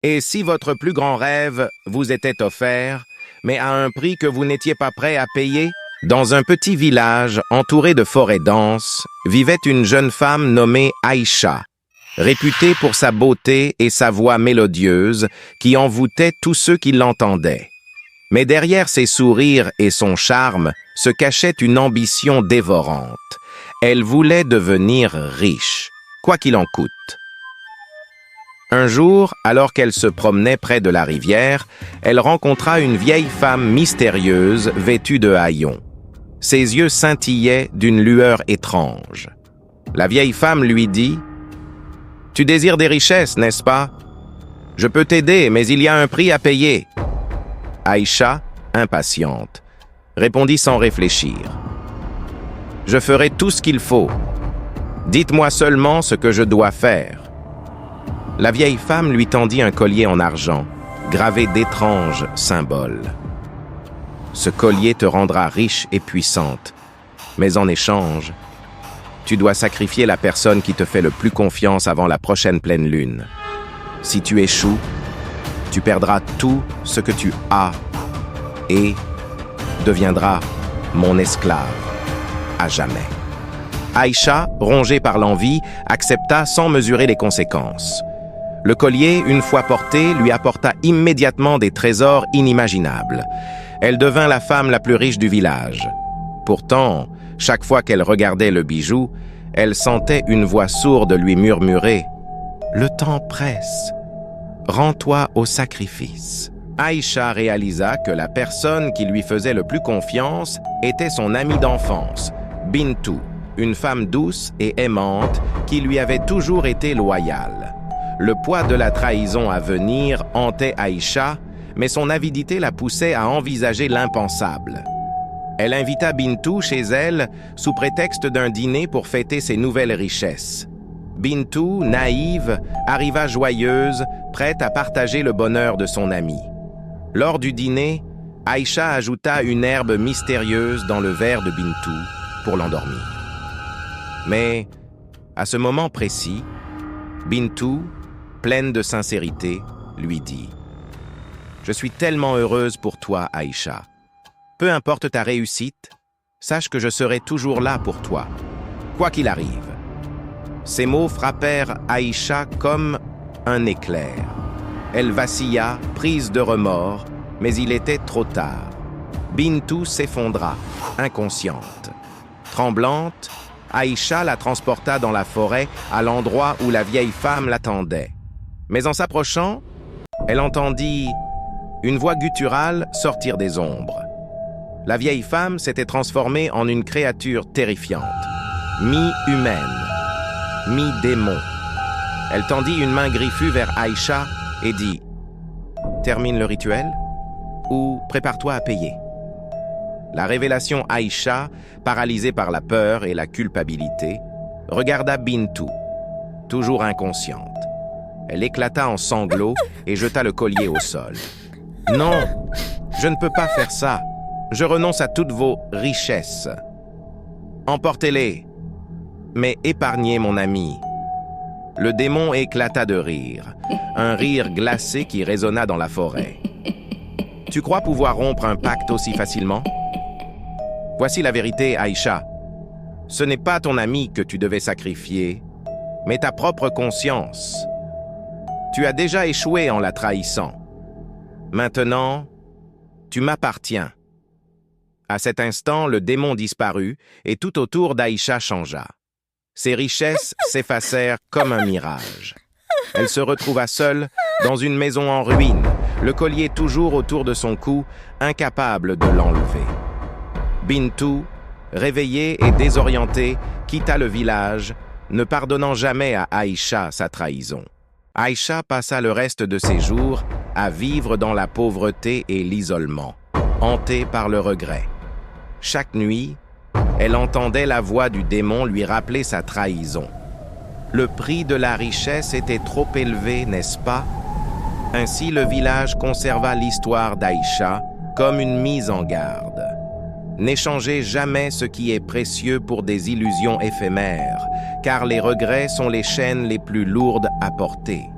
Et si votre plus grand rêve vous était offert, mais à un prix que vous n'étiez pas prêt à payer? Dans un petit village entouré de forêts denses, vivait une jeune femme nommée Aïcha, réputée pour sa beauté et sa voix mélodieuse qui envoûtait tous ceux qui l'entendaient. Mais derrière ses sourires et son charme se cachait une ambition dévorante. Elle voulait devenir riche, quoi qu'il en coûte. Un jour, alors qu'elle se promenait près de la rivière, elle rencontra une vieille femme mystérieuse vêtue de haillons. Ses yeux scintillaient d'une lueur étrange. La vieille femme lui dit « Tu désires des richesses, n'est-ce pas? Je peux t'aider, mais il y a un prix à payer. » Aïcha, impatiente, répondit sans réfléchir. « Je ferai tout ce qu'il faut. Dites-moi seulement ce que je dois faire. » La vieille femme lui tendit un collier en argent, gravé d'étranges symboles. « Ce collier te rendra riche et puissante, mais en échange, tu dois sacrifier la personne qui te fait le plus confiance avant la prochaine pleine lune. Si tu échoues, tu perdras tout ce que tu as et deviendras mon esclave à jamais. » Aïcha, rongée par l'envie, accepta sans mesurer les conséquences. Le collier, une fois porté, lui apporta immédiatement des trésors inimaginables. Elle devint la femme la plus riche du village. Pourtant, chaque fois qu'elle regardait le bijou, elle sentait une voix sourde lui murmurer « Le temps presse. Rends-toi au sacrifice. » Aïcha réalisa que la personne qui lui faisait le plus confiance était son amie d'enfance, Bintou, une femme douce et aimante qui lui avait toujours été loyale. Le poids de la trahison à venir hantait Aïcha, mais son avidité la poussait à envisager l'impensable. Elle invita Bintou chez elle sous prétexte d'un dîner pour fêter ses nouvelles richesses. Bintou, naïve, arriva joyeuse, prête à partager le bonheur de son amie. Lors du dîner, Aïcha ajouta une herbe mystérieuse dans le verre de Bintou pour l'endormir. Mais, à ce moment précis, Bintou, pleine de sincérité, lui dit « Je suis tellement heureuse pour toi, Aïcha. Peu importe ta réussite, sache que je serai toujours là pour toi, quoi qu'il arrive. » Ces mots frappèrent Aïcha comme un éclair. Elle vacilla, prise de remords, mais il était trop tard. Bintou s'effondra, inconsciente. Tremblante, Aïcha la transporta dans la forêt à l'endroit où la vieille femme l'attendait. Mais en s'approchant, elle entendit une voix gutturale sortir des ombres. La vieille femme s'était transformée en une créature terrifiante, mi-humaine, mi-démon. Elle tendit une main griffue vers Aïcha et dit « Termine le rituel ou prépare-toi à payer. » La révélation Aïcha, paralysée par la peur et la culpabilité, regarda Bintou, toujours inconsciente. Elle éclata en sanglots et jeta le collier au sol. « Non, je ne peux pas faire ça. Je renonce à toutes vos richesses. Emportez-les, mais épargnez mon ami. » Le démon éclata de rire, un rire glacé qui résonna dans la forêt. « Tu crois pouvoir rompre un pacte aussi facilement? Voici la vérité, Aïcha. Ce n'est pas ton ami que tu devais sacrifier, mais ta propre conscience. Tu as déjà échoué en la trahissant. Maintenant, tu m'appartiens. » À cet instant, le démon disparut et tout autour d'Aïcha changea. Ses richesses s'effacèrent comme un mirage. Elle se retrouva seule dans une maison en ruine, le collier toujours autour de son cou, incapable de l'enlever. Bintou, réveillée et désorientée, quitta le village, ne pardonnant jamais à Aïcha sa trahison. Aïcha passa le reste de ses jours à vivre dans la pauvreté et l'isolement, hantée par le regret. Chaque nuit, elle entendait la voix du démon lui rappeler sa trahison. Le prix de la richesse était trop élevé, n'est-ce pas? Ainsi, le village conserva l'histoire d'Aïcha comme une mise en garde. N'échangez jamais ce qui est précieux pour des illusions éphémères, car les regrets sont les chaînes les plus lourdes à porter.